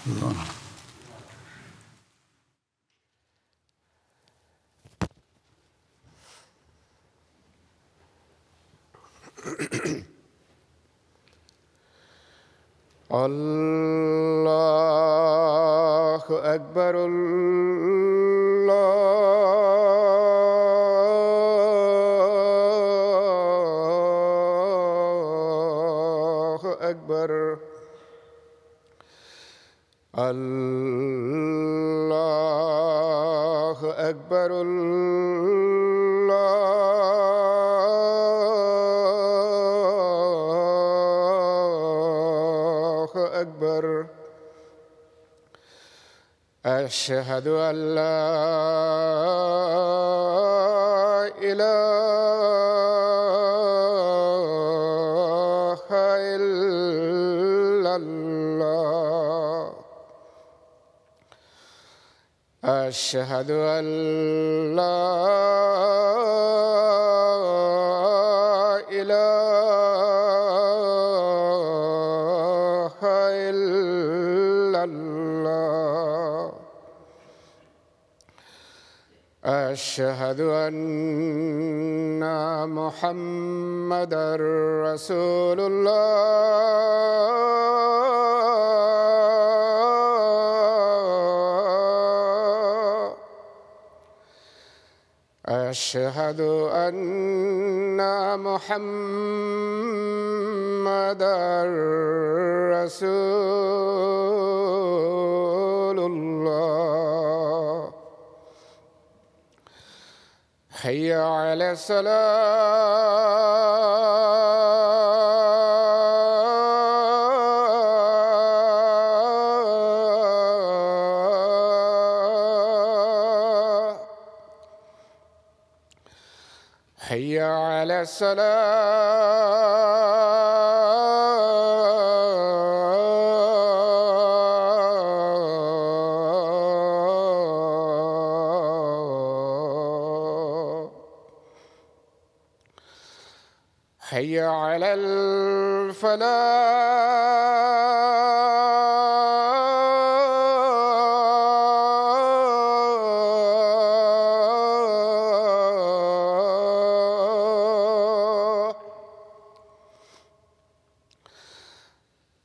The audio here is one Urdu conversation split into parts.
الله أكبر. الله أكبر. الله أكبر. الله أكبر. أشهد أن لا إله إلا الله. أشهد أن لا إله إلا الله. أشهد أن محمدًا رسول الله. أشهد أن محمدًا رسول الله. حي على الصلاة. حي على الصلاة. حي على الفلاح.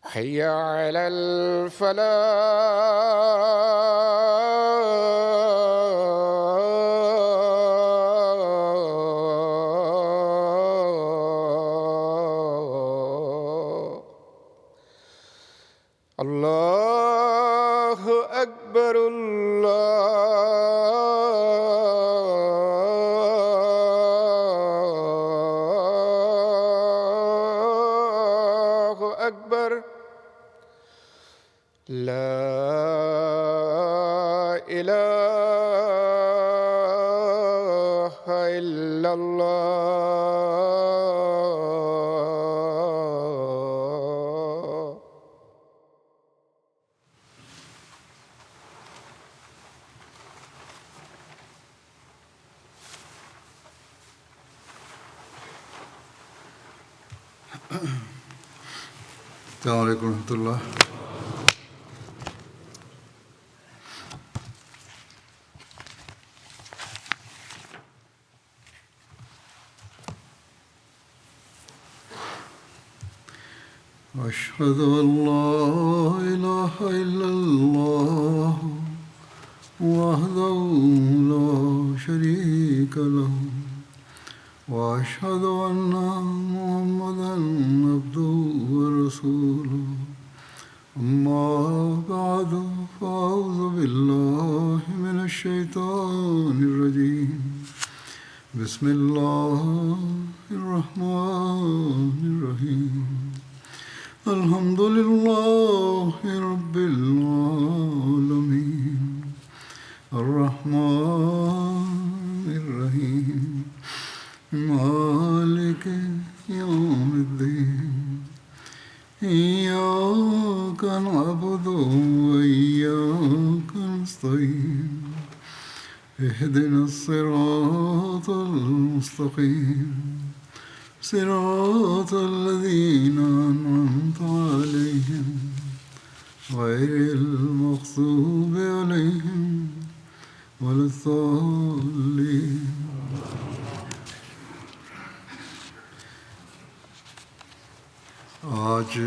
حي على الفلاح. الله أكبر. الله أكبر. لا إله إلا الله. السلام عليكم ورحمة الله. أشهد أن لا إله إلا الله وحده لا شريك له وأشهد أن محمدًا عبده ورسوله. أما بعد فأعوذ بالله من الشيطان الرجيم. بسم الله الرحمن الرحيم. الحمد لله رب العالمين. الرحمن الرحيم. مالك يوم الدين. إياك نعبد وإياك نستعين. اهدنا الصراط المستقيم. صراط الذين أنعمت عليهم غير المغضوب عليهم ولا الضالين. آج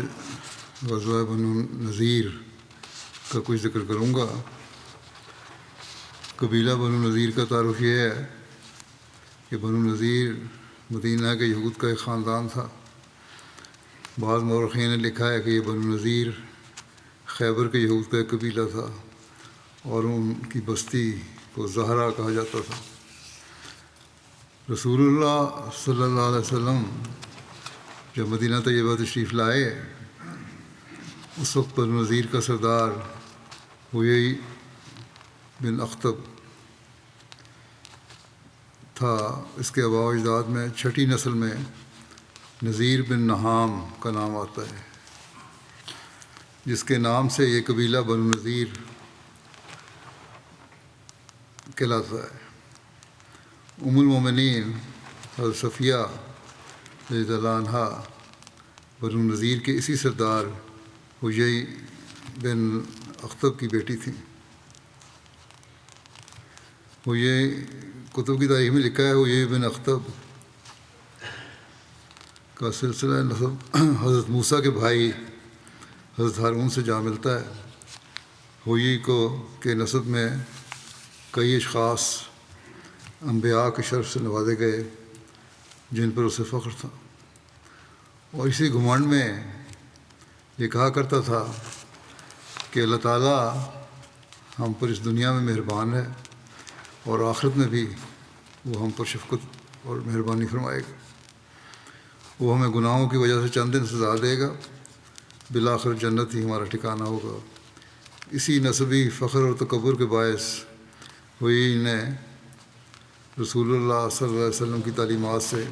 غزوہ بنو نذیر کا کچھ ذکر کروں گا. قبیلہ بنو نذیر کا تعارف یہ ہے کہ بنو نذیر مدینہ کے یہود کا ایک خاندان تھا. بعض مورخین نے لکھا ہے کہ یہ بنو نذیر خیبر کے یہود کا ایک قبیلہ تھا اور ان کی بستی کو زہرا کہا جاتا تھا. رسول اللہ صلی اللہ علیہ وسلم جب مدینہ طیبہ تشریف لائے اس وقت بنو نذیر کا سردار حیی بن اخطب تھا. اس کے آباء و اجداد میں چھٹی نسل میں نذیر بن نہام کا نام آتا ہے، جس کے نام سے یہ قبیلہ بنو نذیر کہلاتا ہے. ام المومنین حضرت صفیہ رضی اللہ عنہا بنو نذیر کے اسی سردار حیی بن اخطب کی بیٹی تھیں. حیی کتب کی تاریخ میں لکھا ہے حیی بن اخطب کا سلسلہ نسب حضرت موسیٰ کے بھائی حضرت ہارون سے جا ملتا ہے. حیی کو کے نسب میں کئی اشخاص انبیاء کے شرف سے نوازے گئے جن پر اسے فخر تھا، اور اسی گھمنڈ میں یہ کہا کرتا تھا کہ اللہ تعالیٰ ہم پر اس دنیا میں مہربان ہے اور آخرت میں بھی وہ ہم پر شفقت اور مہربانی فرمائے گا. وہ ہمیں گناہوں کی وجہ سے چند دن سزا دے گا، بالآخر جنت ہی ہمارا ٹھکانہ ہوگا. اسی نسبی فخر اور تکبر کے باعث حیی نے رسول اللہ صلی اللہ علیہ وسلم کی تعلیمات سے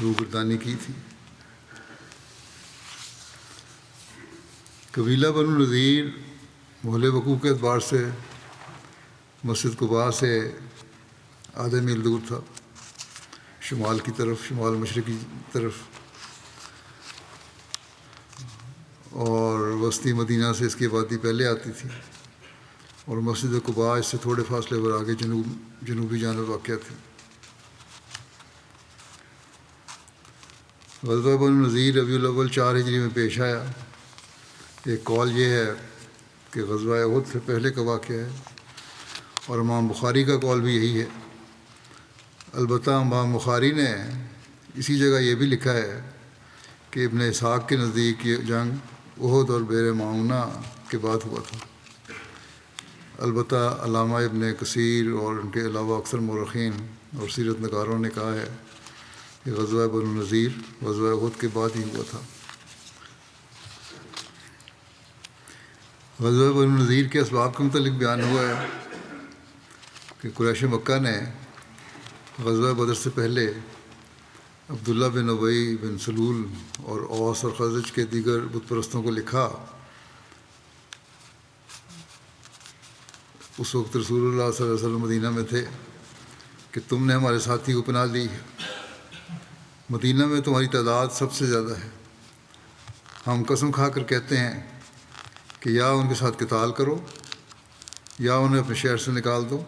روگردانی کی تھی. قبیلہ بنو نذیر محل وقوع کے اعتبار سے مسجد قباء سے آدھے میل دور تھا، شمال کی طرف، شمال مشرقی طرف، اور وسطی مدینہ سے اس کی آبادی پہلے آتی تھی، اور مسجد قباء اس سے تھوڑے فاصلے پر آگے جنوبی جانب واقع تھی. غزوہ بنو نذیر ربیع الاول 4 ہجری میں پیش آیا. ایک قول یہ ہے کہ غزوہ احد سے پہلے کا واقعہ ہے، اور امام بخاری کا قول بھی یہی ہے. البتہ امام بخاری نے اسی جگہ یہ بھی لکھا ہے کہ ابن اسحاق کے نزدیک یہ جنگ احد اور بئر معونہ کے بعد ہوا تھا. البتہ علامہ ابن کثیر اور ان کے علاوہ اکثر مورخین اور سیرت نگاروں نے کہا ہے کہ غزوہ بنو نذیر غزوہ احد کے بعد ہی ہوا تھا. غزوہ بنو نذیر کے اسباب کے متعلق بیان ہوا ہے کہ قریش مکہ نے غزوہ بدر سے پہلے عبداللہ بن ابی بن سلول اور اوس اور خزرج کے دیگر بت پرستوں کو لکھا. اس وقت رسول اللہ صلی اللہ علیہ وسلم مدینہ میں تھے کہ تم نے ہمارے ساتھی کو پناہ دی ہے، مدینہ میں تمہاری تعداد سب سے زیادہ ہے. ہم قسم کھا کر کہتے ہیں کہ یا ان کے ساتھ قتال کرو، یا انہیں اپنے شہر سے نکال دو،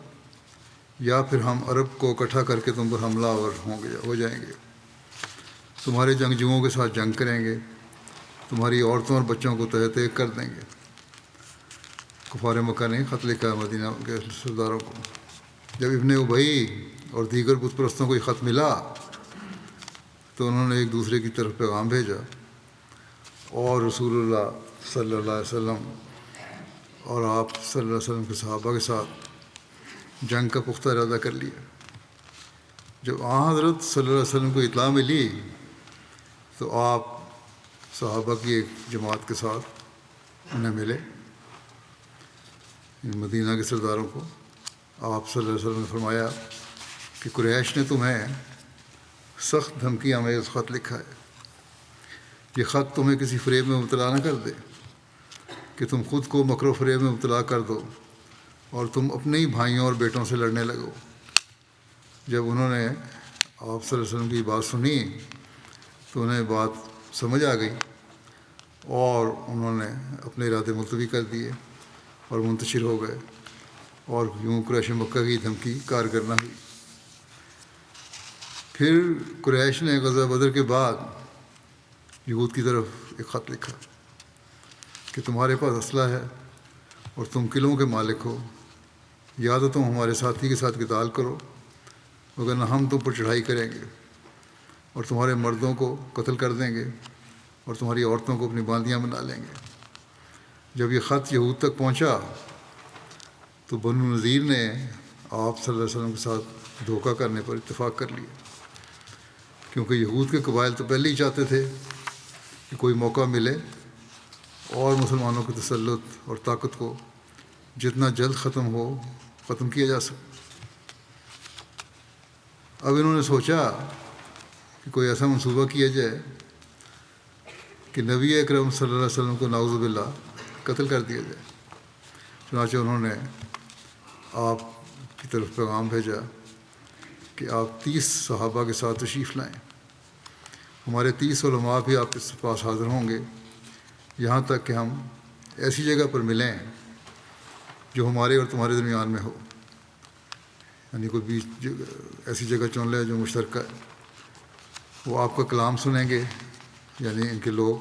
یا پھر ہم عرب کو اکٹھا کر کے تم پر حملہ آور ہو جائیں گے. تمہارے جنگجوؤں کے ساتھ جنگ کریں گے، تمہاری عورتوں اور بچوں کو تہہ تیگ کر دیں گے. کفار مکہ نے خط لکھا ہے مدینہ کے سرداروں کو. جب ابن ابی اور دیگر بت پرستوں کو یہ خط ملا تو انہوں نے ایک دوسرے کی طرف پیغام بھیجا اور رسول اللہ صلی اللہ علیہ وسلم اور آپ صلی اللہ علیہ وسلم کے صحابہ کے ساتھ جنگ کا پختہ ارادہ کر لیا. جب حضرت صلی اللہ علیہ وسلم کو اطلاع ملی تو آپ صحابہ کی ایک جماعت کے ساتھ انہیں ملے، ان مدینہ کے سرداروں کو. آپ صلی اللہ علیہ وسلم نے فرمایا کہ قریش نے تمہیں سخت دھمکی آمیز خط لکھا ہے. یہ خط تمہیں کسی فریب میں مبتلا نہ کر دے کہ تم خود کو مکر و فریب میں مبتلا کر دو اور تم اپنے ہی بھائیوں اور بیٹوں سے لڑنے لگو. جب انہوں نے آپ صلی اللہ علیہ وسلم کی بات سنی تو انہیں بات سمجھ آ گئی اور انہوں نے اپنے ارادے ملتوی کر دیے اور منتشر ہو گئے، اور یوں قریش مکہ کی دھمکی کارگر نہ ہوئی۔ پھر قریش نے غزوہ بدر کے بعد یہود کی طرف ایک خط لکھا کہ تمہارے پاس اسلحہ ہے اور تم قلعوں کے مالک ہو، یا تو تم ہمارے ساتھی کے ساتھ قتال کرو، وگرنہ ہم تم پر چڑھائی کریں گے اور تمہارے مردوں کو قتل کر دیں گے اور تمہاری عورتوں کو اپنی باندیاں بنا لیں گے۔ جب یہ خط یہود تک پہنچا تو بنو نذیر نے آپ صلی اللہ علیہ وسلم کے ساتھ دھوکہ کرنے پر اتفاق کر لیا، کیونکہ یہود کے قبائل تو پہلے ہی چاہتے تھے کہ کوئی موقع ملے اور مسلمانوں کے تسلط اور طاقت کو جتنا جلد ختم کیا جا سکے۔ اب انہوں نے سوچا کہ کوئی ایسا منصوبہ کیا جائے کہ نبی اکرم صلی اللہ علیہ وسلم کو نعوذ باللہ قتل کر دیا جائے۔ چنانچہ انہوں نے آپ کی طرف پیغام بھیجا کہ آپ 30 صحابہ کے ساتھ تشریف لائیں، ہمارے 30 علماء بھی آپ کے پاس حاضر ہوں گے، یہاں تک کہ ہم ایسی جگہ پر ملیں جو ہمارے اور تمہارے درمیان میں ہو، یعنی کوئی بیچ ایسی جگہ چن لیں جو مشترکہ ہے۔ وہ آپ کا کلام سنیں گے، یعنی ان کے لوگ،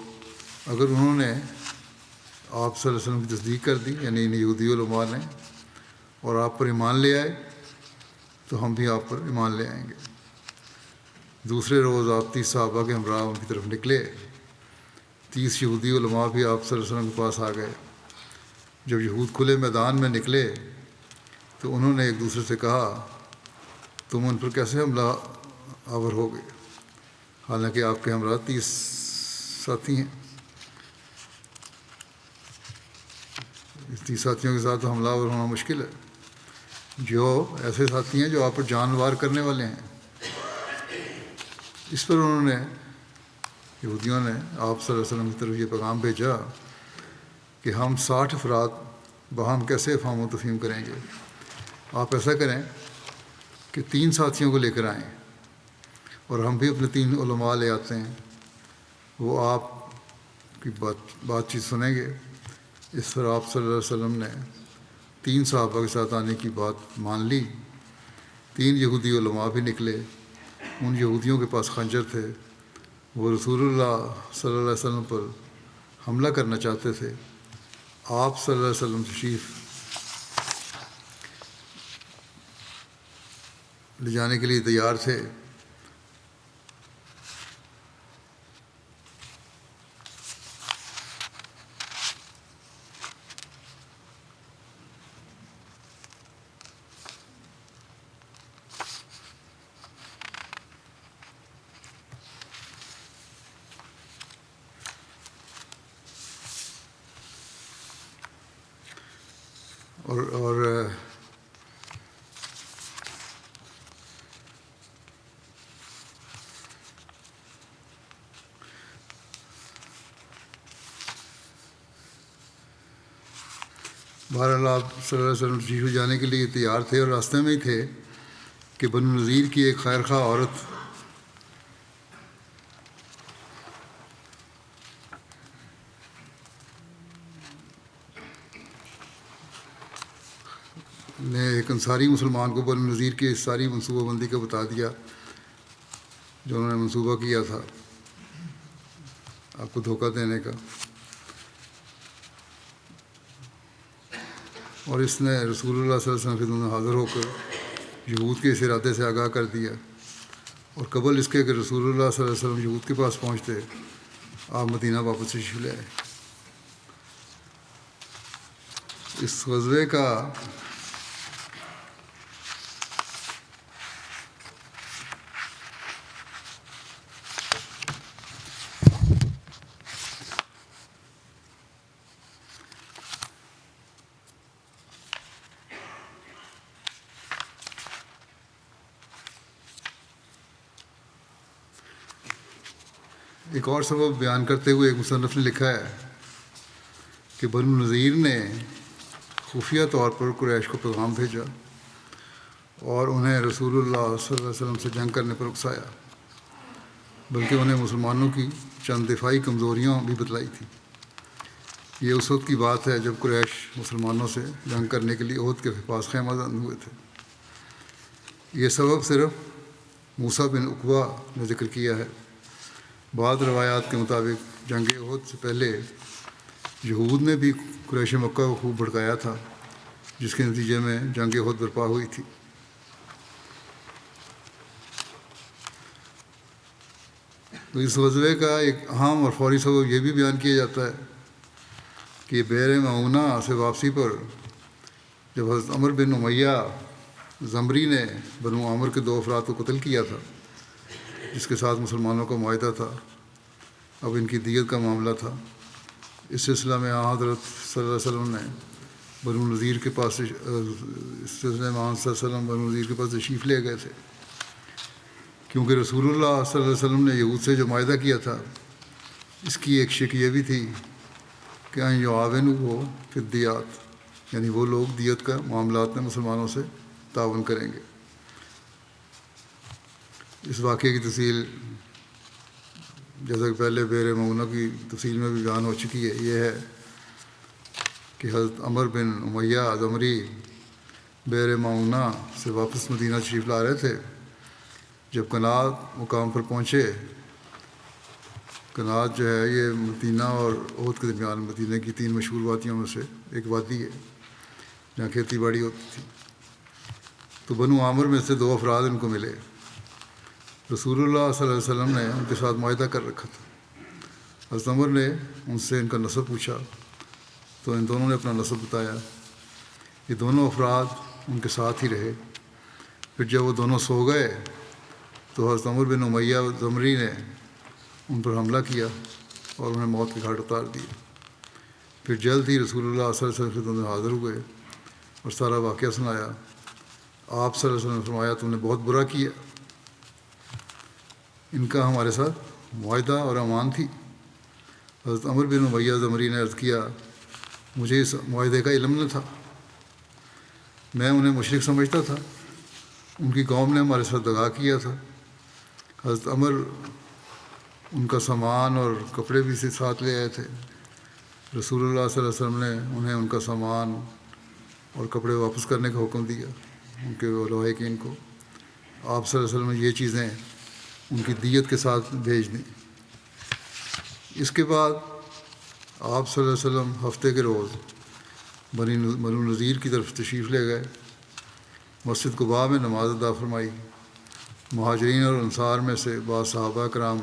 اگر انہوں نے آپ صلی اللہ علیہ وسلم کی تصدیق کر دی، یعنی ان یہودی علماء نے، اور آپ پر ایمان لے آئے تو ہم بھی آپ پر ایمان لے آئیں گے۔ دوسرے روز آپ 30 صحابہ کے ہمراہ ان کی طرف نکلے۔ 30 یہودی علماء بھی آپ صلی اللہ علیہ وسلم کے پاس آ گئے۔ جب یہود کھلے میدان میں نکلے تو انہوں نے ایک دوسرے سے کہا، تم ان پر کیسے حملہ آور ہو گئے، حالانکہ آپ کے ہمراہ 30 ساتھی ہیں؟ اس 30 ساتھیوں کے ساتھ حملہ آور ہونا مشکل ہے، جو ایسے ساتھی ہیں جو آپ پر جان وار کرنے والے ہیں۔ اس پر انہوں نے، یہودیوں نے، آپ صلی اللہ علیہ وسلم کی طرف یہ پیغام بھیجا کہ ہم 60 افراد باہم کیسے افہام و تفہیم کریں گے؟ آپ ایسا کریں کہ 3 ساتھیوں کو لے کر آئیں اور ہم بھی اپنے 3 علماء لے آتے ہیں، وہ آپ کی بات چیت سنیں گے۔ اس پر آپ صلی اللہ علیہ وسلم نے 3 صحابہ کے ساتھ آنے کی بات مان لی۔ 3 یہودی علماء بھی نکلے، ان یہودیوں کے پاس خنجر تھے، وہ رسول اللہ صلی اللہ علیہ وسلم پر حملہ کرنا چاہتے تھے۔ آپ صلی اللہ علیہ وسلم تشریف لے جانے کے لیے تیار تھے۔ اور بہرحال آپ صلی اللہ علیہ وسلم تشریف لے جانے کے لیے تیار تھے، اور راستے میں ہی تھے کہ بنو نذیر کی ایک خیر خواہ عورت نے ایک انصاری مسلمان کو بنو نذیر کی اس ساری منصوبہ بندی کا بتا دیا جو انہوں نے منصوبہ کیا تھا آپ کو دھوکہ دینے کا، اور اس نے رسول اللہ صلی اللہ علیہ وسلم کے خدمت میں حاضر ہو کر یہود کے اس ارادے سے آگاہ کر دیا، اور قبل اس کے کہ رسول اللہ صلی اللہ علیہ وسلم یہود کے پاس پہنچتے آپ مدینہ واپس تشریف لے آئے۔ اس غزوے کا ایک اور سبب بیان کرتے ہوئے ایک مصنف نے لکھا ہے کہ بنو نذیر نے خفیہ طور پر قریش کو پیغام بھیجا اور انہیں رسول اللہ صلی اللہ علیہ وسلم سے جنگ کرنے پر اکسایا، بلکہ انہیں مسلمانوں کی چند دفاعی کمزوریاں بھی بتلائی تھیں۔ یہ اس وقت کی بات ہے جب قریش مسلمانوں سے جنگ کرنے کے لیے احد کے پاس خیمہ بند ہوئے تھے۔ یہ سبب صرف موسیٰ بن عقبہ نے ذکر کیا ہے۔ بعض روایات کے مطابق جنگ احد سے پہلے یہود نے بھی قریش مکہ کو خوب بھڑکایا تھا، جس کے نتیجے میں جنگ احد برپا ہوئی تھی۔ تو اس غزوے کا ایک اہم اور فوری سبب یہ بھی بیان کیا جاتا ہے کہ بئر معونہ سے واپسی پر جب حضرت عمر بن امیہ زمری نے بنو عامر کے 2 افراد کو قتل کیا تھا، جس کے ساتھ مسلمانوں کا معاہدہ تھا، اب ان کی دیت کا معاملہ تھا۔ اس سلسلہ میں حضرت صلی اللہ علیہ وسلم نے بنو نذیر کے پاس تشریف لے گئے تھے، کیونکہ رسول اللہ صلی اللہ علیہ وسلم نے یہود سے جو معاہدہ کیا تھا، اس کی ایک شک یہ بھی تھی کہ ان یعاونوا فی الدیات، یعنی وہ لوگ دیت کا معاملات میں مسلمانوں سے تعاون کریں گے۔ اس واقعے کی تفصیل جیسا کہ پہلے بئر معونہ کی تفصیل میں بھی بیان ہو چکی ہے، یہ ہے کہ حضرت عمر بن امیہ زمری بئر معونہ سے واپس مدینہ تشریف لا رہے تھے۔ جب کنات مقام پر پہنچے، کنات جو ہے یہ مدینہ اور احد کے درمیان مدینہ کی 3 مشہور وادیوں میں سے ایک وادی ہے جہاں کھیتی باڑی ہوتی تھی۔ تو بنو عامر میں سے 2 افراد ان کو ملے۔ رسول اللہ صلی اللہ علیہ وسلم نے ان کے ساتھ معاہدہ کر رکھا تھا۔ حضرت عمر نے ان سے ان کا نسب پوچھا تو ان دونوں نے اپنا نسب بتایا۔ یہ دونوں افراد ان کے ساتھ ہی رہے۔ پھر جب وہ دونوں سو گئے تو حضرت عمر بن امیہ زمری نے ان پر حملہ کیا اور انہیں موت کے گھاٹ اتار دیا۔ پھر جلد ہی رسول اللہ صلی اللہ علیہ وسلم خدمت میں حاضر ہوئے اور سارا واقعہ سنایا۔ آپ صلی اللہ علیہ وسلم نے فرمایا، تم نے بہت برا کیا، ان کا ہمارے ساتھ معاہدہ اور امان تھی۔ حضرت عمر بن امیہ زمری نے عرض کیا، مجھے اس معاہدے کا علم نہ تھا، میں انہیں مشرک سمجھتا تھا، ان کی قوم نے ہمارے ساتھ دغا کیا تھا۔ حضرت عمر ان کا سامان اور کپڑے بھی ساتھ لے آئے تھے۔ رسول اللہ صلی اللہ علیہ وسلم نے انہیں ان کا سامان اور کپڑے واپس کرنے کا حکم دیا، ان کے لواحقین کو۔ آپ صلی اللہ علیہ وسلم نے یہ چیزیں ان کی دیت کے ساتھ بھیج دیں۔ اس کے بعد آپ صلی اللہ علیہ وسلم ہفتے کے روز بنو نذیر کی طرف تشریف لے گئے۔ مسجد قباء میں نماز ادا فرمائی۔ مہاجرین اور انصار میں سے بعض صحابہ کرام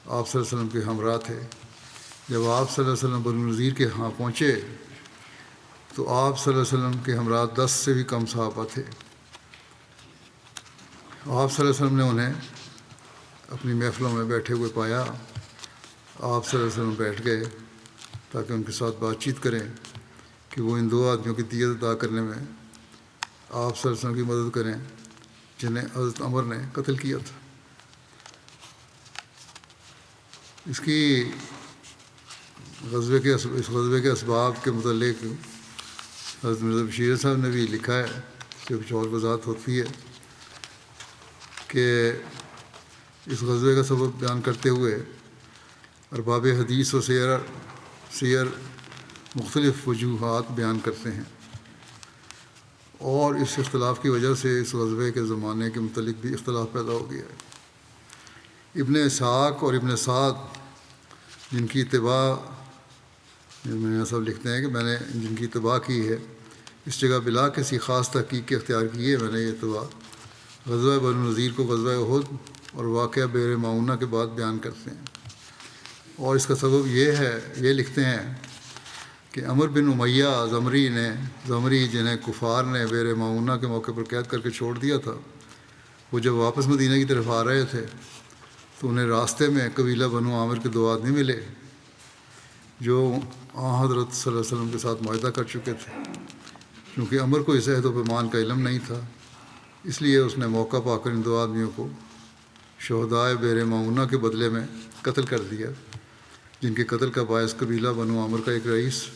آپ صلی اللہ علیہ وسلم کے ہمراہ تھے۔ جب آپ صلی اللہ علیہ وسلم بنو نذیر کے ہاں پہنچے تو آپ صلی اللہ علیہ وسلم کے ہمراہ 10 سے بھی کم صحابہ تھے۔ آپ صلی اللہ علیہ وسلم نے انہیں اپنی محفلوں میں بیٹھے ہوئے پایا۔ آپ صلی اللہ علیہ وسلم بیٹھ گئے تاکہ ان کے ساتھ بات چیت کریں کہ وہ ان 2 آدمیوں کی دیت ادا کرنے میں آپ صلی اللہ علیہ وسلم کی مدد کریں جنہیں حضرت عمر نے قتل کیا تھا۔ اس غزوے کے اسباب کے متعلق حضرت مرزا بشیر صاحب نے بھی لکھا ہے، اس سے کچھ اور وضاحت ہوتی ہے کہ اس غزوے کا سبب بیان کرتے ہوئے ارباب حدیث و سیر مختلف وجوہات بیان کرتے ہیں، اور اس اختلاف کی وجہ سے اس غزوے کے زمانے کے متعلق بھی اختلاف پیدا ہو گیا ہے۔ ابن اسحاق اور ابن سعد جن کی اتباع میں سب لکھتے ہیں کہ میں نے جن کی اتباع کی ہے، اس جگہ بلا کسی خاص تحقیق کے اختیار کی ہے میں نے یہ اتباع غزوہ بنو نذیر کو غزوہ احد اور واقعہ بئر معونہ کے بعد بیان کرتے ہیں، اور اس کا سبب یہ لکھتے ہیں کہ عمر بن امیہ زمری جنہیں کفار نے بئر معونہ کے موقع پر قید کر کے چھوڑ دیا تھا، وہ جب واپس مدینہ کی طرف آ رہے تھے تو انہیں راستے میں قبیلہ بنو عامر کے 2 آدمی ملے جو حضرت صلی اللہ علیہ وسلم کے ساتھ معاہدہ کر چکے تھے۔ کیونکہ عمر کو اس عہد و پیمان کا علم نہیں تھا، اس لیے اس نے موقع پا کر ان 2 آدمیوں کو شہدائے بئر معونہ کے بدلے میں قتل کر دیا، جن کے قتل کا باعث قبیلہ بنو عامر کا ایک رئیس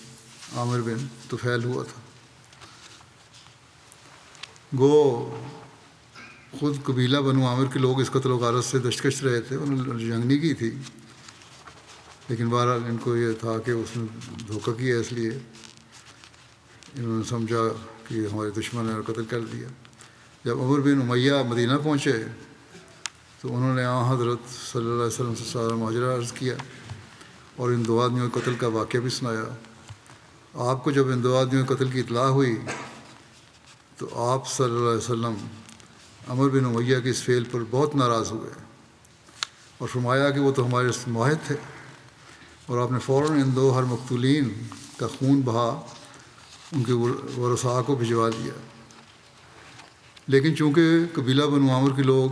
عامر بن طفیل ہوا تھا۔ گو خود قبیلہ بنو عامر کے لوگ اس قتل و غارت سے دشکش رہے تھے، انہوں نے جنگ نہیں کی تھی، لیکن بہرحال ان کو یہ تھا کہ اس نے دھوکہ کیا، اس لیے انہوں نے سمجھا کہ یہ ہمارے دشمن نے اور قتل کر دیا۔ جب عمر بن امیہ مدینہ پہنچے تو انہوں نے حضرت صلی اللہ علیہ وسلم سے سارا ماجرا عرض کیا اور ان دو آدمیوں کے قتل کا واقعہ بھی سنایا۔ آپ کو جب ان دو آدمیوں کے قتل کی اطلاع ہوئی تو آپ صلی اللہ علیہ وسلم عمر بن امیہ کے اس فعل پر بہت ناراض ہوئے اور فرمایا کہ وہ تو ہمارے معاہد تھے، اور آپ نے فوراً ان دو ہر مقتولین کا خون بہا ان کے ورثاء کو بھجوا دیا۔ لیکن چونکہ قبیلہ بنو عامر کے لوگ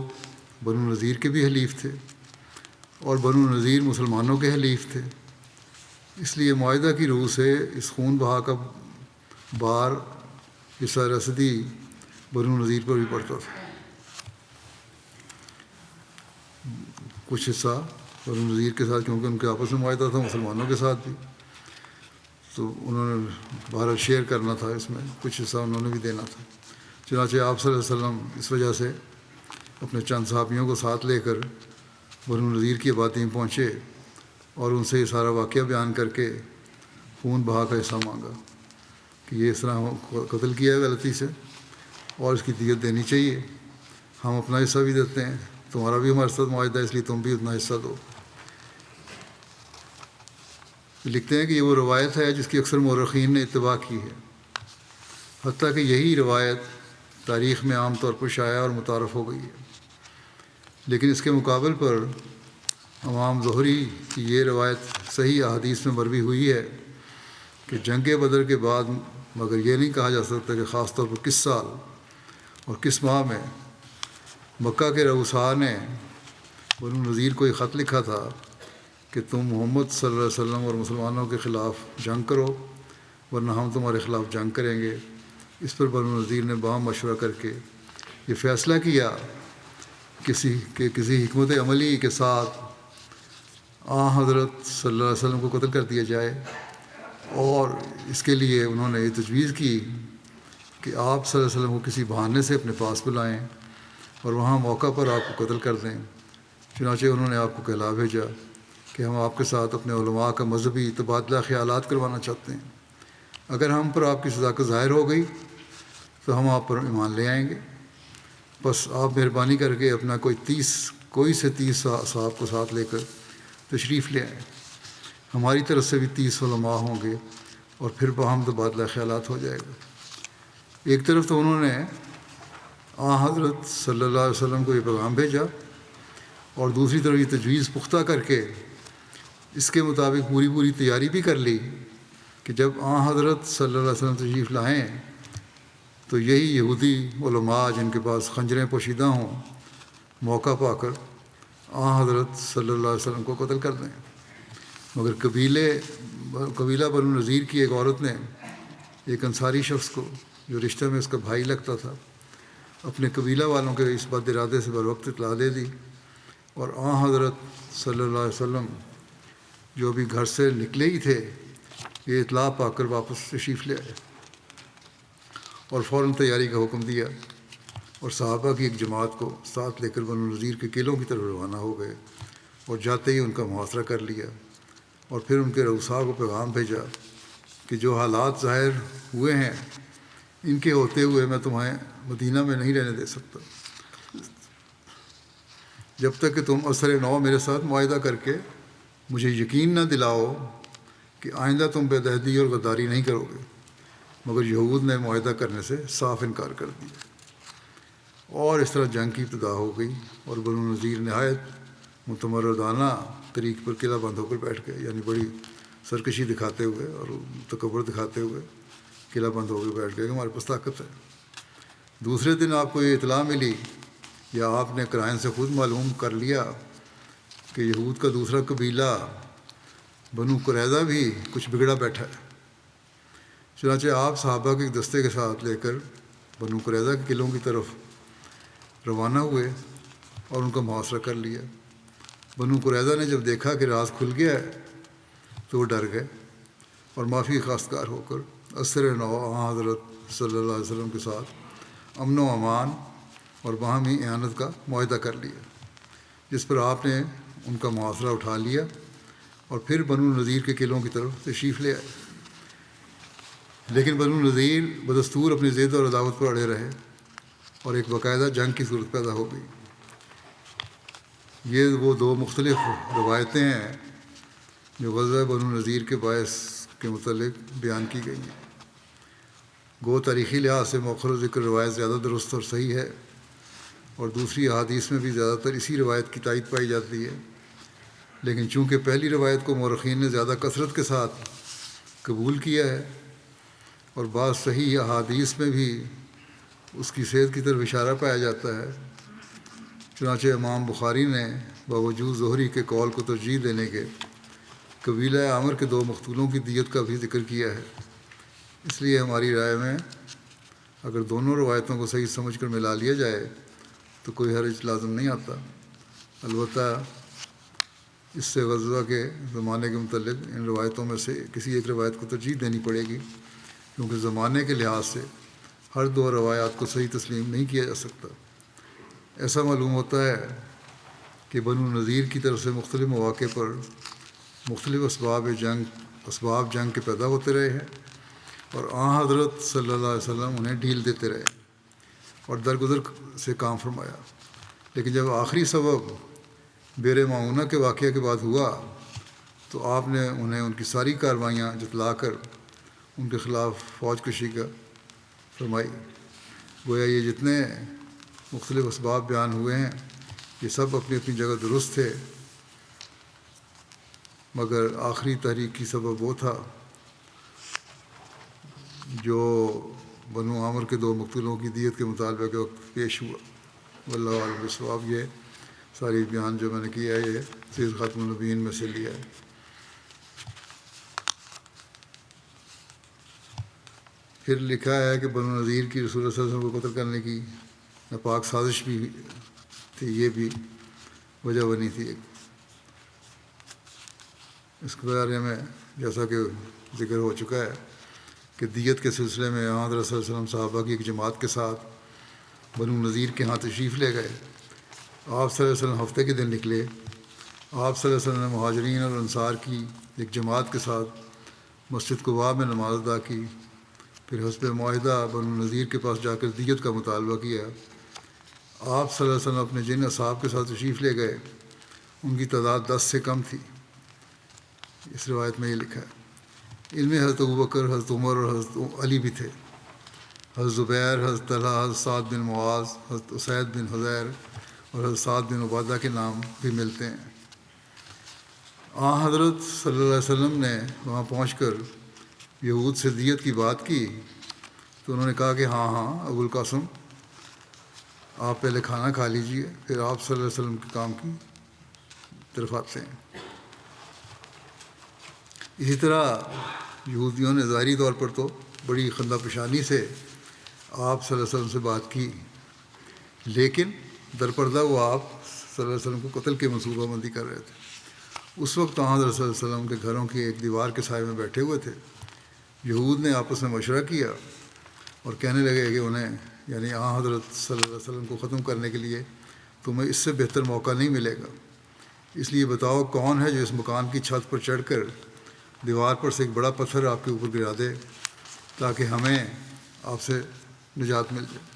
بنو نذیر کے بھی حلیف تھے اور بنو نذیر مسلمانوں کے حلیف تھے، اس لیے معاہدہ کی روح سے اس خون بہا کا بار حصہ رسدی بنو نذیر پر بھی پڑتا تھا۔ کچھ حصہ بنو نذیر کے ساتھ، کیونکہ ان کے آپس میں معاہدہ تھا، مسلمانوں کے ساتھ بھی، تو انہوں نے بہرحال شیئر کرنا تھا، اس میں کچھ حصہ انہوں نے بھی دینا تھا۔ چنانچہ آپ صلی اللہ علیہ وسلم اس وجہ سے اپنے چند صحابیوں کو ساتھ لے کر بنو نذیر کی آبادی میں پہنچے اور ان سے یہ سارا واقعہ بیان کر کے خون بہا کا حصہ مانگا کہ یہ اس طرح قتل کیا ہے غلطی سے اور اس کی دیت دینی چاہیے، ہم اپنا حصہ بھی دیتے ہیں، تمہارا بھی ہمارے ساتھ معاہدہ ہے، اس لیے تم بھی اتنا حصہ دو۔ لکھتے ہیں کہ یہ وہ روایت ہے جس کی اکثر مورخین نے اتباع کی ہے، حتیٰ کہ یہی روایت تاریخ میں عام طور پر شائع اور متعارف ہو گئی ہے۔ لیکن اس کے مقابل پر امام زہری کی یہ روایت صحیح احادیث میں مروی ہوئی ہے کہ جنگ بدر کے بعد، مگر یہ نہیں کہا جا سکتا کہ خاص طور پر کس سال اور کس ماہ میں، مکہ کے رؤساء نے بنو نذیر کو یہ خط لکھا تھا کہ تم محمد صلی اللہ علیہ وسلم اور مسلمانوں کے خلاف جنگ کرو ورنہ ہم تمہارے خلاف جنگ کریں گے۔ اس پر بنو نذیر نے باہم مشورہ کر کے یہ فیصلہ کیا کسی حکمت عملی کے ساتھ حضرت صلی اللہ علیہ وسلم کو قتل کر دیا جائے، اور اس کے لیے انہوں نے یہ تجویز کی کہ آپ صلی اللہ علیہ وسلم کو کسی بہانے سے اپنے پاس بلائیں اور وہاں موقع پر آپ کو قتل کر دیں۔ چنانچہ انہوں نے آپ کو کہلا بھیجا کہ ہم آپ کے ساتھ اپنے علماء کا مذہبی تبادلہ خیالات کروانا چاہتے ہیں، اگر ہم پر آپ کی صداقت ظاہر ہو گئی تو ہم آپ پر ایمان لے آئیں گے، بس آپ مہربانی کر کے اپنا کوئی سے 30 صاحب کو ساتھ لے کر تشریف لے آئیں، ہماری طرف سے بھی 30 علماء ہوں گے اور پھر باہم تبادلہ خیالات ہو جائے گا۔ ایک طرف تو انہوں نے حضرت صلی اللہ علیہ وسلم کو یہ پیغام بھیجا اور دوسری طرف یہ تجویز پختہ کر کے اس کے مطابق پوری تیاری بھی کر لی کہ جب حضرت صلی اللہ علیہ وسلم تشریف لائیں تو یہی یہودی علماء جن کے پاس خنجریں پوشیدہ ہوں موقع پا کر حضرت صلی اللہ علیہ وسلم کو قتل کر دیں۔ مگر قبیلہ بنو نذیر کی ایک عورت نے ایک انصاری شخص کو، جو رشتہ میں اس کا بھائی لگتا تھا، اپنے قبیلہ والوں کے اس بد ارادے سے بروقت اطلاع دے دی، اور حضرت صلی اللہ علیہ وسلم جو ابھی گھر سے نکلے ہی تھے یہ اطلاع پا کر واپس تشریف لے آئے اور فوراً تیاری کا حکم دیا، اور صحابہ کی ایک جماعت کو ساتھ لے کر بنو نذیر کے قلعوں کی طرف روانہ ہو گئے اور جاتے ہی ان کا محاصرہ کر لیا، اور پھر ان کے رؤساء کو پیغام بھیجا کہ جو حالات ظاہر ہوئے ہیں ان کے ہوتے ہوئے میں تمہیں مدینہ میں نہیں رہنے دے سکتا جب تک کہ تم اثر نو میرے ساتھ معاہدہ کر کے مجھے یقین نہ دلاؤ کہ آئندہ تم بے دہدی اور غداری نہیں کرو گے۔ مگر یہود نے معاہدہ کرنے سے صاف انکار کر دیا، اور اس طرح جنگ کی ابتدا ہو گئی، اور بنو نذیر نہایت متمردانہ طریق پر قلعہ بند ہو کر بیٹھ گئے، یعنی بڑی سرکشی دکھاتے ہوئے اور تکبر دکھاتے ہوئے قلعہ بند ہو کر بیٹھ گئے کہ ہمارے پاس طاقت ہے۔ دوسرے دن آپ کو یہ اطلاع ملی یا آپ نے قرائن سے خود معلوم کر لیا کہ یہود کا دوسرا قبیلہ بنو قریظہ بھی کچھ بگڑا بیٹھا ہے۔ چنانچہ آپ صحابہ کے ایک دستے کے ساتھ لے کر بنو قریظہ کے قلعوں کی طرف روانہ ہوئے اور ان کا محاصرہ کر لیا۔ بنو قریظہ نے جب دیکھا کہ راز کھل گیا ہے تو وہ ڈر گئے اور معافی خواستگار ہو کر اثر نو حضرت صلی اللہ علیہ وسلم کے ساتھ امن و امان اور باہمی اعانت کا معاہدہ کر لیا، جس پر آپ نے ان کا محاصرہ اٹھا لیا اور پھر بنو نذیر کے قلعوں کی طرف تشریف لے آئے، لیکن بنو نذیر بدستور اپنی ضد اور عداوت پر اڑے رہے اور ایک باقاعدہ جنگ کی صورت پیدا ہو گئی۔ یہ وہ دو مختلف روایتیں ہیں جو غزوہ بنو نذیر کے باعث کے متعلق بیان کی گئی ہیں۔ گو تاریخی لحاظ سے مؤخر ذکر روایت زیادہ درست اور صحیح ہے، اور دوسری احادیث میں بھی زیادہ تر اسی روایت کی تائید پائی جاتی ہے، لیکن چونکہ پہلی روایت کو مورخین نے زیادہ کثرت کے ساتھ قبول کیا ہے اور بعض صحیح احادیث میں بھی اس کی صحت کی طرف اشارہ پایا جاتا ہے، چنانچہ امام بخاری نے باوجود زہری کے قول کو ترجیح دینے کے قبیلہ عامر کے دو مقتولوں کی دیت کا بھی ذکر کیا ہے۔ اس لیے ہماری رائے میں اگر دونوں روایتوں کو صحیح سمجھ کر ملا لیا جائے تو کوئی حرج لازم نہیں آتا۔ البتہ اس سے غزوہ کے زمانے کے متعلق ان روایتوں میں سے کسی ایک روایت کو ترجیح دینی پڑے گی، کیونکہ زمانے کے لحاظ سے ہر دو روایات کو صحیح تسلیم نہیں کیا جا سکتا۔ ایسا معلوم ہوتا ہے کہ بنو نذیر کی طرف سے مختلف مواقع پر مختلف اسباب جنگ کے پیدا ہوتے رہے ہیں، اور حضرت صلی اللہ علیہ وسلم انہیں ڈھیل دیتے رہے اور درگزر سے کام فرمایا، لیکن جب آخری سبب بیر معونہ کے واقعہ کے بعد ہوا تو آپ نے انہیں ان کی ساری کارروائیاں جتلا کر ان کے خلاف فوج کشی کا فرمائی۔ گویا یہ جتنے مختلف اسباب بیان ہوئے ہیں یہ سب اپنی اپنی جگہ درست تھے، مگر آخری تحریک کی سبب وہ تھا جو بنو عامر کے دو مقتولوں کی دیت کے مطالبہ کے وقت پیش ہوا۔ واللہ اعلم بالصواب۔ یہ ساری بیان جو میں نے کیا ہے یہ سید خاتم النبیین میں سے لیا ہے۔ پھر لکھا ہے کہ بنو نذیر کی رسول اللہ صلی اللہ علیہ وسلم کو قتل کرنے کی ناپاک سازش بھی تھی، یہ بھی وجہ بنی تھی۔ اس کے بارے میں جیسا کہ ذکر ہو چکا ہے کہ دیت کے سلسلے میں حضرت صلی اللہ علیہ وسلم صحابہ کی ایک جماعت کے ساتھ بنو نذیر کے ہاں تشریف لے گئے۔ آپ صلی اللہ علیہ وسلم ہفتے کے دن نکلے۔ آپ صلی اللہ علیہ وسلم نے مہاجرین اور انصار کی ایک جماعت کے ساتھ مسجد قباء میں نماز ادا کی، پھر حسب معاہدہ بنو نذیر کے پاس جا کر دیت کا مطالبہ کیا۔ آپ صلی اللہ علیہ وسلم اپنے جن اصحاب کے ساتھ تشریف لے گئے ان کی تعداد 10 سے کم تھی۔ اس روایت میں یہ لکھا ہے۔ ان میں حضرت ابوبکر، حضرت عمر اور حضرت علی بھی تھے۔ حضرت زبیر، حضرت طلحہ، حضرت سعد بن معاذ، حضرت اسید بن حضیر اور حضرت سعد بن عبادہ کے نام بھی ملتے ہیں۔ حضرت صلی اللہ علیہ وسلم نے وہاں پہنچ کر یہود سے دیت کی بات کی تو انہوں نے کہا کہ ہاں ابو القاسم آپ پہلے کھانا کھا لیجئے، پھر آپ صلی اللہ علیہ وسلم کے کام کی طرف آتے ہیں۔ اسی طرح یہودیوں نے ظاہری طور پر تو بڑی خندہ پیشانی سے آپ صلی اللہ علیہ وسلم سے بات کی، لیکن درپردہ وہ آپ صلی اللہ علیہ وسلم کو قتل کی منصوبہ بندی کر رہے تھے۔ اس وقت حضرت صلی اللہ علیہ وسلم کے گھروں کی ایک دیوار کے سائے میں بیٹھے ہوئے تھے۔ یہود نے آپس میں مشورہ کیا اور کہنے لگے کہ انہیں یعنی حضرت صلی اللہ علیہ وسلم کو ختم کرنے کے لیے تمہیں اس سے بہتر موقع نہیں ملے گا، اس لیے بتاؤ کون ہے جو اس مکان کی چھت پر چڑھ کر دیوار پر سے ایک بڑا پتھر آپ کے اوپر گرا دے تاکہ ہمیں آپ سے نجات مل جائے۔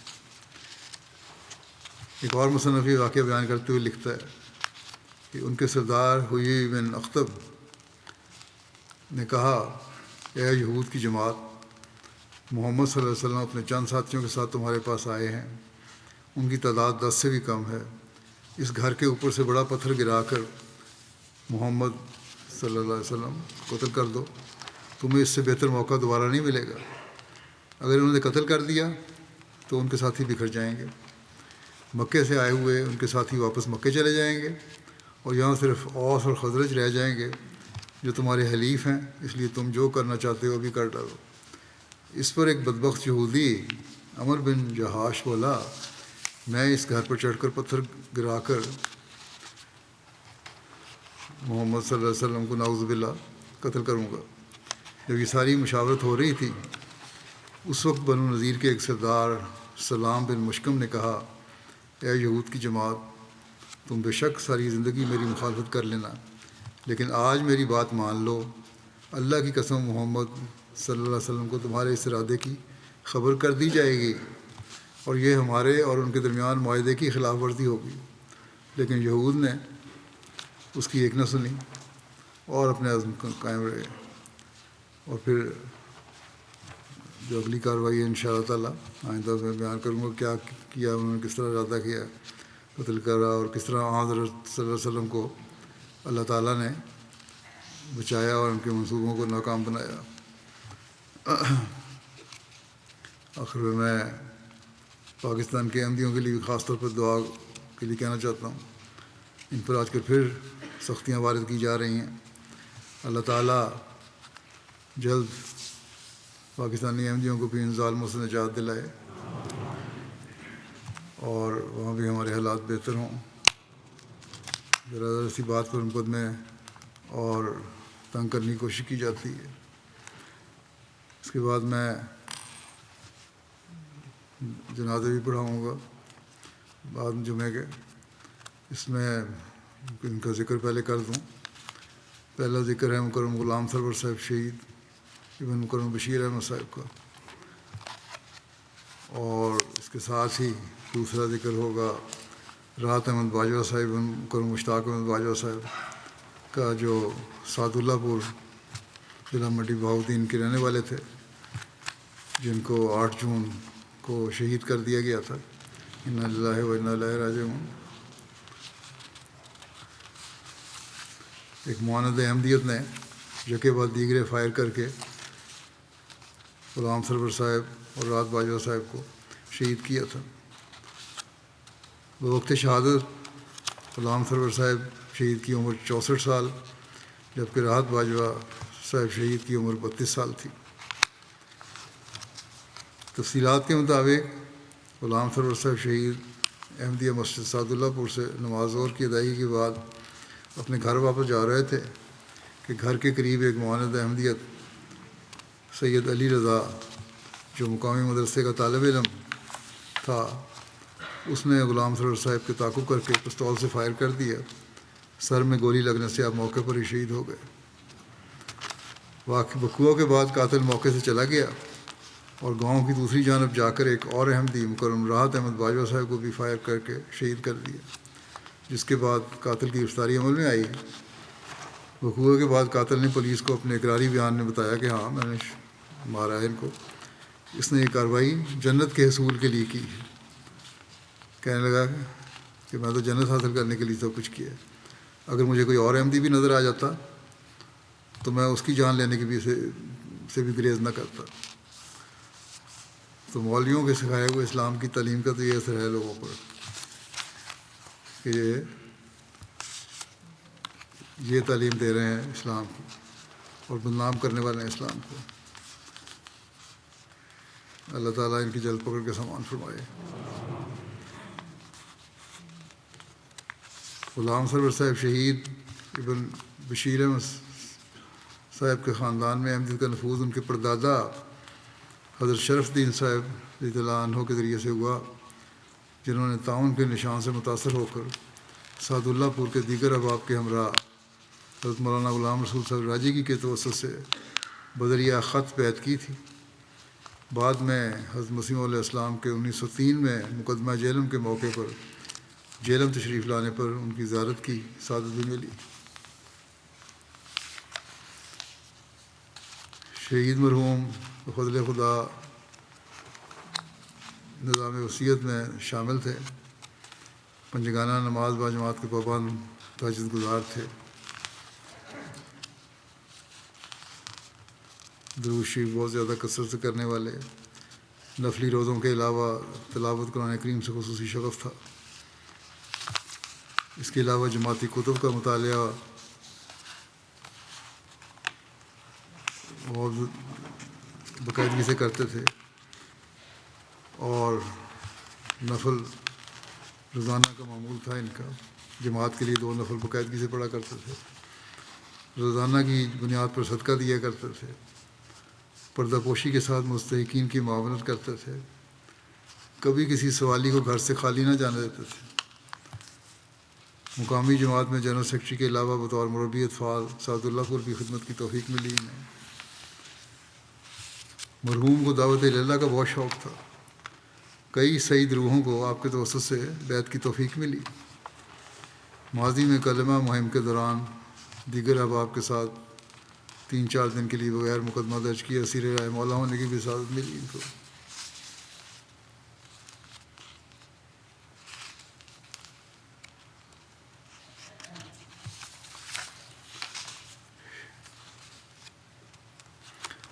ایک اور مصنف یہ واقعہ بیان کرتے ہوئے لکھتا ہے کہ ان کے سردار حیی بن اخطب نے کہا، اے یہود کی جماعت، محمد صلی اللہ علیہ وسلم اپنے چند ساتھیوں کے ساتھ تمہارے پاس آئے ہیں، ان کی تعداد 10 سے بھی کم ہے، اس گھر کے اوپر سے بڑا پتھر گرا کر محمد صلی اللہ علیہ وسلم کو قتل کر دو، تمہیں اس سے بہتر موقع دوبارہ نہیں ملے گا۔ اگر انہوں نے قتل کر دیا تو ان کے ساتھی بکھر جائیں گے، مکے سے آئے ہوئے ان کے ساتھی واپس مکے چلے جائیں گے اور یہاں صرف اوس اور خزرج رہ جائیں گے جو تمہارے حلیف ہیں، اس لیے تم جو کرنا چاہتے ہو ابھی کر ڈالو۔ اس پر ایک بدبخت یہودی عمر بن جہاش بولا، میں اس گھر پر چڑھ کر پتھر گرا کر محمد صلی اللہ علیہ وسلم کو نعوذ باللہ قتل کروں گا۔ جب یہ ساری مشاورت ہو رہی تھی اس وقت بنو نذیر کے ایک سردار سلام بن مشکم نے کہا، اے یہود کی جماعت، تم بے شک ساری زندگی میری مخالفت کر لینا، لیکن آج میری بات مان لو، اللہ کی قسم محمد صلی اللہ علیہ وسلم کو تمہارے اس ارادے کی خبر کر دی جائے گی اور یہ ہمارے اور ان کے درمیان معاہدے کی خلاف ورزی ہوگی۔ لیکن یہود نے اس کی ایک نہ سنی اور اپنے عزم قائم رہے۔ اور پھر جو اگلی کارروائی ہے انشاءاللہ تعالیٰ آئندہ میں بیان کروں گا، کیا کیا انہوں نے، کس طرح ارادہ کیا قتل کرا، اور کس طرح حضرت صلی اللہ علیہ وسلم کو اللہ تعالیٰ نے بچایا اور ان کے منصوبوں کو ناکام بنایا۔ آخر میں پاکستان کے احمدیوں کے لیے خاص طور پر دعا کے لیے کہنا چاہتا ہوں، ان پر آج کل پھر سختیاں وارد کی جا رہی ہیں۔ اللہ تعالیٰ جلد پاکستانی احمدیوں کو بھی ان ظالموں سے نجات دلائے اور وہاں بھی ہمارے حالات بہتر ہوں۔ ذرا ذرا سی بات پر مقدمے اور تنگ کرنے کی کوشش کی جاتی ہے۔ اس کے بعد میں جنازے بھی پڑھاؤں گا بعد جمعے کے، اس میں ان کا ذکر پہلے کر دوں۔ پہلا ذکر ہے مکرم غلام سرور صاحب شہید ابن مکرم بشیر احمد صاحب کا، اور اس کے ساتھ ہی دوسرا ذکر ہوگا راحت احمد باجوہ صاحب ابن مکرم مشتاق احمد باجوہ صاحب کا، جو سعد اللہ پور ضلع منڈی بہاؤدین کے رہنے والے تھے، جن کو 8 جون کو شہید کر دیا گیا تھا۔ انا للہ و انا الیہ راجعون۔ ایک معاند احمدیت نے یکے بعد دیگرے فائر کر کے غلام سرور صاحب اور راحت باجوہ صاحب کو شہید کیا تھا۔ بوقت شہادت غلام سرور صاحب شہید کی عمر 64 سال، جبکہ راحت باجوہ صاحب شہید کی عمر 32 سال تھی۔ تفصیلات کے مطابق غلام سرور صاحب شہید احمدیہ مسجد سعد اللہ پور سے نماز ظہر کی ادائیگی کے بعد اپنے گھر واپس جا رہے تھے کہ گھر کے قریب ایک معاند احمدیت سید علی رضا، جو مقامی مدرسے کا طالب علم تھا، اس نے غلام سرور صاحب کے تعاقب کر کے پستول سے فائر کر دیا۔ سر میں گولی لگنے سے آپ موقع پر ہی شہید ہو گئے۔ وقوع کے بعد قاتل موقع سے چلا گیا اور گاؤں کی دوسری جانب جا کر ایک اور احمدی مکرم راحت احمد باجوہ صاحب کو بھی فائر کر کے شہید کر دیا، جس کے بعد قاتل کی گرفتاری عمل میں آئی۔ وقوع کے بعد قاتل نے پولیس کو اپنے اقراری بیان میں بتایا کہ ہاں میں نے مارا ہے ان کو، اس نے یہ کارروائی جنت کے حصول کے لیے کی ہے۔ کہنے لگا کہ میں تو جنت حاصل کرنے کے لیے سب کچھ کیا ہے، اگر مجھے کوئی اور احمدی بھی نظر آ جاتا تو میں اس کی جان لینے کی بھی سے بھی گریز نہ کرتا۔ تو مولویوں کے سکھائے ہوئے اسلام کی تعلیم کا تو یہ اثر ہے لوگوں پر کہ یہ تعلیم دے رہے ہیں اسلام کی اور بدنام کرنے والے ہیں اسلام کو۔ اللہ تعالیٰ ان کی جلد پکڑ کے سامان فرمائے۔ غلام سرور صاحب شہید ابن بشیر احمد صاحب کے خاندان میں احمدیت کا نفوذ ان کے پردادا حضرت شرف الدین صاحب رضی اللہ عنہ کے ذریعے سے ہوا، جنہوں نے تعاون کے نشان سے متاثر ہو کر سعد اللہ پور کے دیگر احباب کے ہمراہ حضرت مولانا غلام رسول صاحب راجی کی کے توسط سے بدریہ خط بیعت کی تھی۔ بعد میں حضرت مسیح علیہ السلام کے 1903 میں مقدمہ جہلم کے موقع پر جہلم تشریف لانے پر ان کی زیارت کی سعادت بھی ملی۔ شہید مرحوم بفضل خدا نظام وصیت میں شامل تھے، پنجگانہ نماز باجماعت کے پابند تہجد گزار تھے، درود شریف بہت زیادہ کثرت سے کرنے والے، نفلی روزوں کے علاوہ تلاوت قرآن کریم سے خصوصی شغف تھا۔ اس کے علاوہ جماعتی کتب کا مطالعہ اور باقاعدگی سے کرتے تھے، اور نفل روزانہ کا معمول تھا ان کا، جماعت کے لیے 2 نفل باقاعدگی سے پڑھا کرتے تھے، روزانہ کی بنیاد پر صدقہ دیا کرتے تھے، پردہ پوشی کے ساتھ مستحقین کی معاونت کرتے تھے، کبھی کسی سوالی کو گھر سے خالی نہ جانے دیتے تھے، مقامی جماعت میں جنرل سیکرٹری کے علاوہ بطور مربی اطفال سعد اللہ کو بھی خدمت کی توفیق ملی انہیں۔ مرحوم کو دعوت اللہ کا بہت شوق تھا۔ کئی سعید روحوں کو آپ کے توسط سے بیعت کی توفیق ملی۔ ماضی میں کلمہ مہم کے دوران دیگر احباب کے ساتھ 3-4 دن کے لیے بغیر مقدمہ درج کیے اسیر رائے مولا ہونے کی بھی سعادت ملی ان کو۔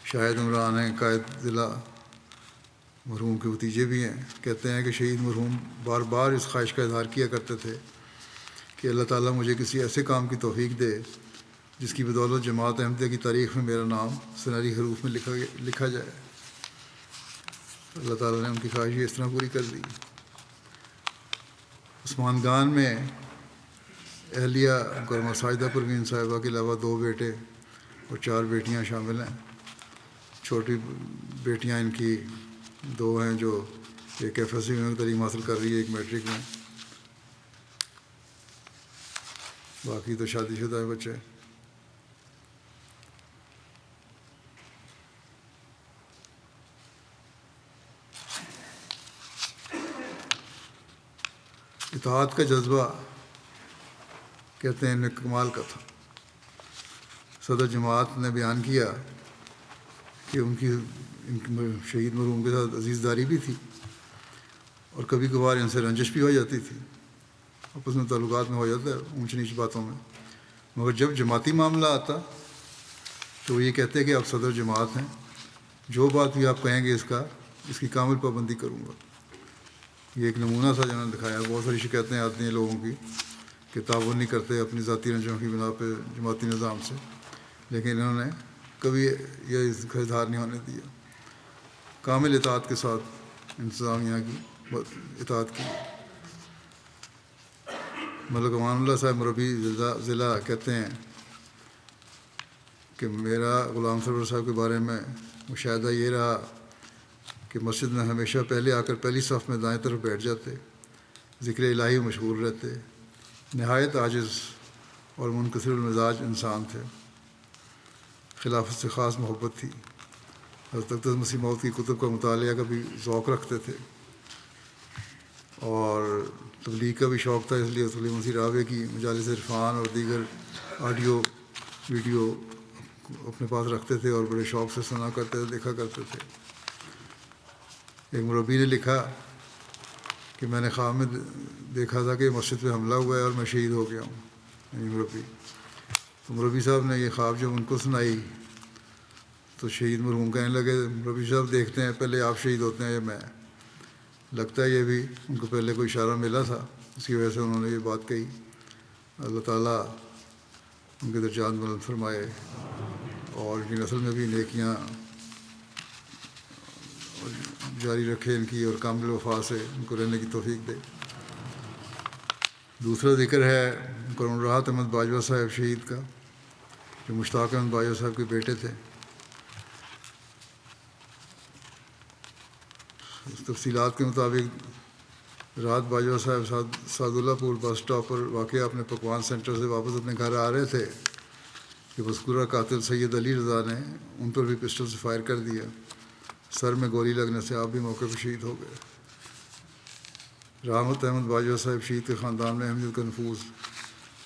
شاہد عمران ہیں، قائد ضلع، مرحوم کے بھتیجے بھی ہیں، کہتے ہیں کہ شہید مرحوم بار بار اس خواہش کا اظہار کیا کرتے تھے کہ اللہ تعالیٰ مجھے کسی ایسے کام کی توفیق دے جس کی بدولت جماعت احمدیہ کی تاریخ میں میرا نام سنہری حروف میں لکھا جائے۔ اللہ تعالیٰ نے ان کی خواہش اس طرح پوری کر دی۔ عثمان گان میں اہلیہ مکرمہ ساجدہ پروین صاحبہ کے علاوہ 2 بیٹے اور 4 بیٹیاں شامل ہیں۔ چھوٹی بیٹیاں ان کی 2 ہیں، جو ایک FSC میں تعلیم حاصل کر رہی ہے، ایک میٹرک میں، باقی تو شادی شدہ ہے بچے۔ اطاعت کا جذبہ کہتے ہیں ان میں کمال کا تھا۔ صدر جماعت نے بیان کیا کہ ان کی شہید مرحوم کے ساتھ عزیز داری بھی تھی اور کبھی کبھار ان سے رنجش بھی ہو جاتی تھی، آپس میں تعلقات میں ہو جاتا ہے اونچ نیچ باتوں میں، مگر جب جماعتی معاملہ آتا تو وہ یہ کہتے کہ آپ صدر جماعت ہیں، جو بات بھی آپ کہیں گے اس کی کامل پابندی کروں گا۔ یہ ایک نمونہ تھا جنہوں نے دکھایا۔ بہت ساری شکایتیں آتی ہیں لوگوں کی کہ تعاون نہیں کرتے اپنی ذاتی رنجوں کی بنا پہ جماعتی نظام سے، لیکن انہوں نے کبھی یہ اس کا اظہار نہیں ہونے دیا، کامل اطاعت کے ساتھ انتظامیہ کی اطاعت کی۔ ملک امان اللہ صاحب مربی ضلع کہتے ہیں کہ میرا غلام سرور صاحب کے بارے میں مشاہدہ یہ رہا کہ مسجد میں ہمیشہ پہلے آ کر پہلی صف میں دائیں طرف بیٹھ جاتے، ذکر الہی مشغول رہتے، نہایت عاجز اور منکسر المزاج انسان تھے، خلافت سے خاص محبت تھی، حضرت اقدس مسیح موعود کی کتب کا مطالعہ کا بھی ذوق رکھتے تھے اور تبلیغ کا بھی شوق تھا، اس لیے تبلیغ مسیح رابع کی مجالس عرفان اور دیگر آڈیو ویڈیو اپنے پاس رکھتے تھے اور بڑے شوق سے سنا کرتے تھے، دیکھا کرتے تھے۔ ایک مربی نے لکھا کہ میں نے خواب میں دیکھا تھا کہ مسجد پہ حملہ ہوا ہے اور میں شہید ہو گیا ہوں، یعنی مربی۔ تو مربی صاحب نے یہ خواب جب ان کو سنائی تو شہید مرحوم کہنے لگے، مربی صاحب دیکھتے ہیں پہلے آپ شہید ہوتے ہیں یا میں؟ لگتا ہے یہ بھی ان کو پہلے کوئی اشارہ ملا تھا، اس کی وجہ سے انہوں نے یہ بات کہی۔ اللہ تعالیٰ ان کے درجات بلند فرمائے اور ان کی نسل میں بھی نیکیاں جاری رکھے ان کی، اور کامل وفا سے ان کو رہنے کی توفیق دے۔ دوسرا ذکر ہے کرم راحت احمد باجوہ صاحب شہید کا، جو مشتاق احمد باجوہ صاحب کے بیٹے تھے۔ تفصیلات کے مطابق رات باجوہ صاحب سعد اللہ پور بس اسٹاپ پر واقع اپنے پکوان سینٹر سے واپس اپنے گھر آ رہے تھے کہ مذکورہ قاتل سید علی رضا نے ان پر بھی پسٹل سے فائر کر دیا۔ سر میں گولی لگنے سے آپ بھی موقع پر شہید ہو گئے۔ رحمت احمد باجوہ صاحب شہید کے خاندان میں اہمیت کا نفوذ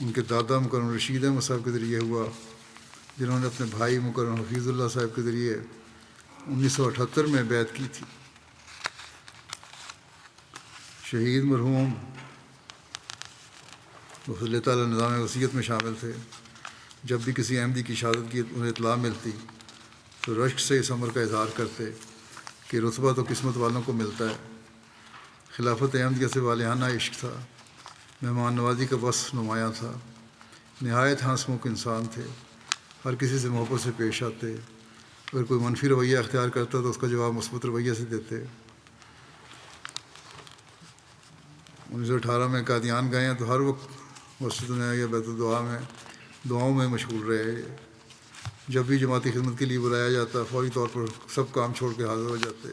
ان کے دادا مکرم رشید احمد صاحب کے ذریعے ہوا، جنہوں نے اپنے بھائی مکرم حفیظ اللہ صاحب کے ذریعے 1978 میں بیعت کی تھی۔ شہید مرحوم وفضل تعالیٰ نظام وصیت میں شامل تھے۔ جب بھی کسی احمدی کی شہادت کی انہیں اطلاع ملتی تو رشک سے اس امر کا اظہار کرتے کہ رتبہ تو قسمت والوں کو ملتا ہے۔ خلافت احمدیہ سے والہانہ عشق تھا، مہمان نوازی کا بس نمایاں تھا، نہایت ہنس مکھ انسان تھے، ہر کسی سے محبت سے پیش آتے، اگر کوئی منفی رویہ اختیار کرتا تو اس کا جواب مثبت رویہ سے دیتے۔ 1918 میں قادیان گئے ہیں تو ہر وقت مسجد میں یا بیت الدعا میں دعاؤں میں مشغول رہے۔ جب بھی جماعتی خدمت کے لیے بلایا جاتا فوری طور پر سب کام چھوڑ کے حاضر ہو جاتے۔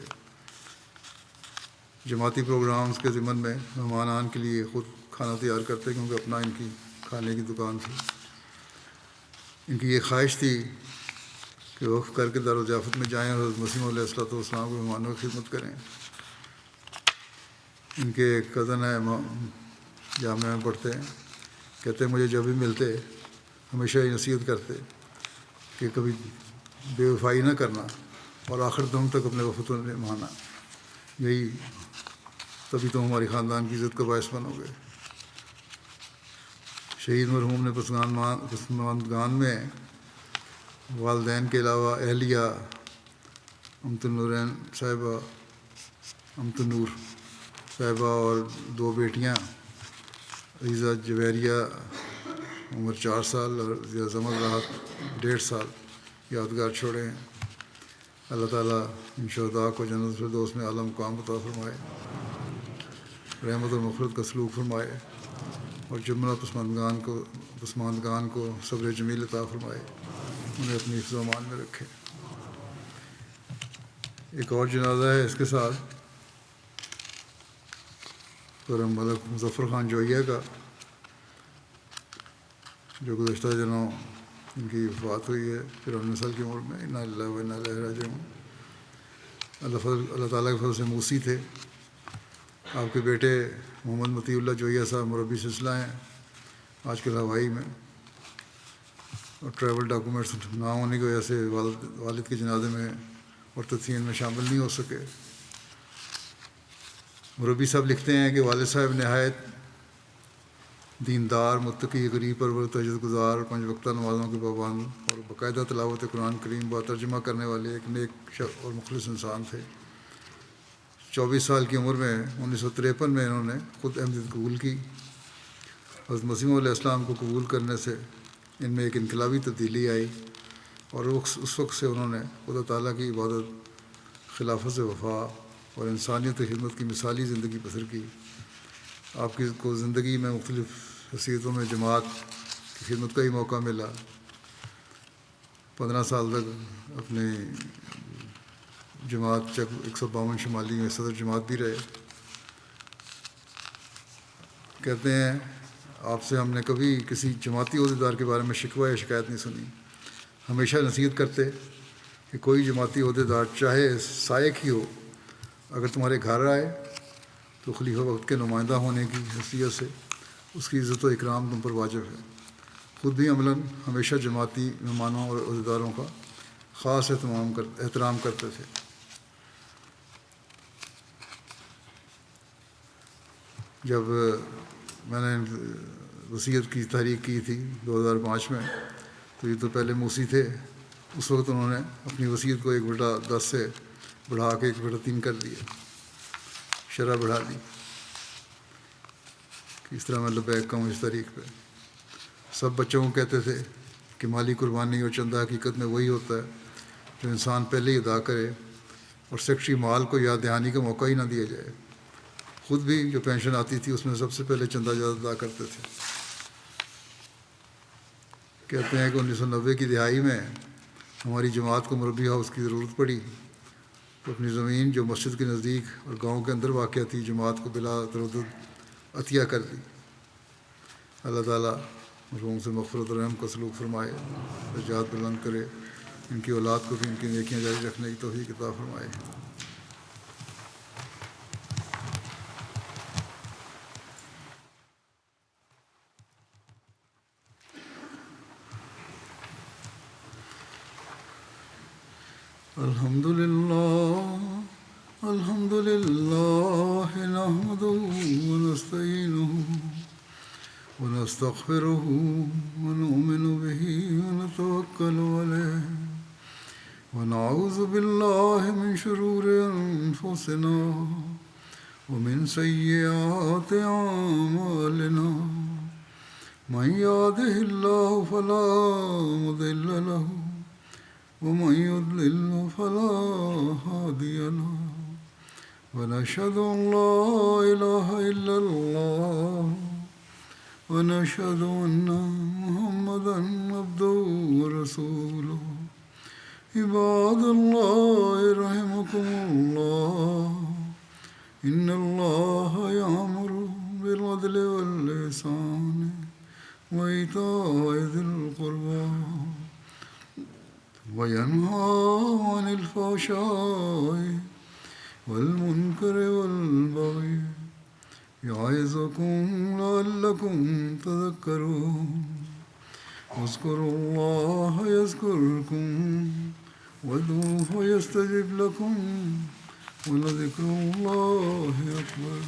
جماعتی پروگرامز کے ضمن میں مہمانان کے لیے خود کھانا تیار کرتے کیونکہ اپنا ان کی کھانے کی دکان تھی۔ ان کی یہ خواہش تھی کہ وقف کر کے دارالضیافت میں جائیں اور حضرت مسیح علیہ السلام کو مہمانوں کی خدمت کریں۔ ان کے ایک کزن ہیں جامعہ میں پڑھتے ہیں، کہتے ہیں مجھے جب بھی ملتے ہمیشہ یہ نصیحت کرتے کہ کبھی بے وفائی نہ کرنا اور آخر دم تک اپنے وفد کو نبھانا، یہی تبھی تو ہماری خاندان کی عزت کا باعث بنو گے۔ شہید مرحوم نے پسماندگان میں والدین کے علاوہ اہلیہ امت النورین صاحبہ، امت النور صاحبہ اور 2 بیٹیاں عزیزہ جویریہ عمر 4 سال اور عزیزہ زمر راحت 1.5 سال یادگار چھوڑے ہیں۔ اللہ تعالیٰ ان شہداء کو جنت الفردوس میں اعلیٰ مقام عطا فرمائے، رحمت اور مغفرت کا سلوک فرمائے اور جملہ پسماندگان کو صبر جمیل عطا فرمائے، انہیں اپنی حفظ و امان میں رکھے۔ ایک اور جنازہ ہے اس کے ساتھ قرم ملک مظفر خان جوئیہ کا، جو گزشتہ دنوں ان کی وفات ہوئی ہے 53 سال کی عمر میں۔ انا للہ و انا الیہ راجعون۔ اللہ تعالیٰ کے فضل سے موسی تھے۔ آپ کے بیٹے محمد مطیع اللہ جوئیہ صاحب مربی سلسلہ ہیں آج کل ہوائی میں، اور ٹریول ڈاکومنٹس نہ ہونے کی وجہ سے والد کے جنازے میں اور تدفین میں شامل نہیں ہو سکے۔ مربی صاحب لکھتے ہیں کہ والد صاحب نہایت دیندار، متقی، غریب پرور، تہجد گزار، 5 وقتہ نمازوں کے پابند اور باقاعدہ تلاوت قرآن کریم با ترجمہ کرنے والے ایک نیک اور مخلص انسان تھے۔ 24 سال کی عمر میں 1953 میں انہوں نے خود احمدیت قبول کی۔ حضرت مسیح علیہ السلام کو قبول کرنے سے ان میں ایک انقلابی تبدیلی آئی، اور اس وقت سے انہوں نے خدا تعالیٰ کی عبادت، خلافت سے وفا اور انسانیت کی خدمت کی مثالی زندگی بسر کی۔ آپ کی کو زندگی میں مختلف حیثیتوں میں جماعت کی خدمت کا ہی موقع ملا۔ 15 سال تک اپنی جماعت 152 شمالی میں صدر جماعت بھی رہے۔ کہتے ہیں آپ سے ہم نے کبھی کسی جماعتی عہدیدار کے بارے میں شکوہ یا شکایت نہیں سنی۔ ہمیشہ نصیحت کرتے کہ کوئی جماعتی عہدیدار چاہے سائق ہی ہو، اگر تمہارے گھر آئے تو خلیفہ وقت کے نمائندہ ہونے کی حیثیت سے اس کی عزت و اکرام تم پر واجب ہے۔ خود بھی عملاً ہمیشہ جماعتی مہمانوں اور عہدیداروں کا خاص احترام کرتے تھے۔ جب میں نے وصیت کی تحریک کی تھی 2005 میں، تو یہ تو پہلے موسی تھے، اس وقت انہوں نے اپنی وصیت کو 1/10 سے بڑھا کے 1/3 کر دیا، شرح بڑھا دی کہ اس طرح میں لبیک کہوں اس تاریخ پہ۔ سب بچوں کو کہتے تھے کہ مالی قربانی اور چندہ حقیقت میں وہی ہوتا ہے جو انسان پہلے ہی ادا کرے اور سیکٹری مال کو یاد دہانی کا موقع ہی نہ دیا جائے۔ خود بھی جو پینشن آتی تھی اس میں سب سے پہلے چندہ ادا کرتے تھے۔ کہتے ہیں کہ 1990 کی دہائی میں ہماری جماعت کو مربی ہاؤس کی ضرورت پڑی، تو اپنی زمین جو مسجد کے نزدیک اور گاؤں کے اندر واقع تھی جماعت کو بلا تردد عطیہ کر دی۔ اللہ تعالیٰ مرحوم سے مغفرت و رحم کا سلوک فرمائے، درجات بلند کرے، ان کی اولاد کو بھی ان کی نیکیاں جاری رکھنے کی توفیق عطا فرمائے۔ الحمد للہ نحمده ونستعینه ونستغفره ونؤمن به ونتوکل علیہ ونعوذ باللہ من شرور انفسنا ومن سیئات اعمالنا من يهده الله فلا مضل له ومن يضلل فلا هادي له ونشهد أن لا إله إلا الله ونشهد أن محمدا عبده ورسوله عباد الله رحمكم الله إن الله يأمر بالعدل والإحسان وينهى عن الفحشاء والمنكر والبغي يعظكم لعلكم تذكرون اذكروا الله يذكركم وادعوه يستجب لكم ولذكر الله أكبر.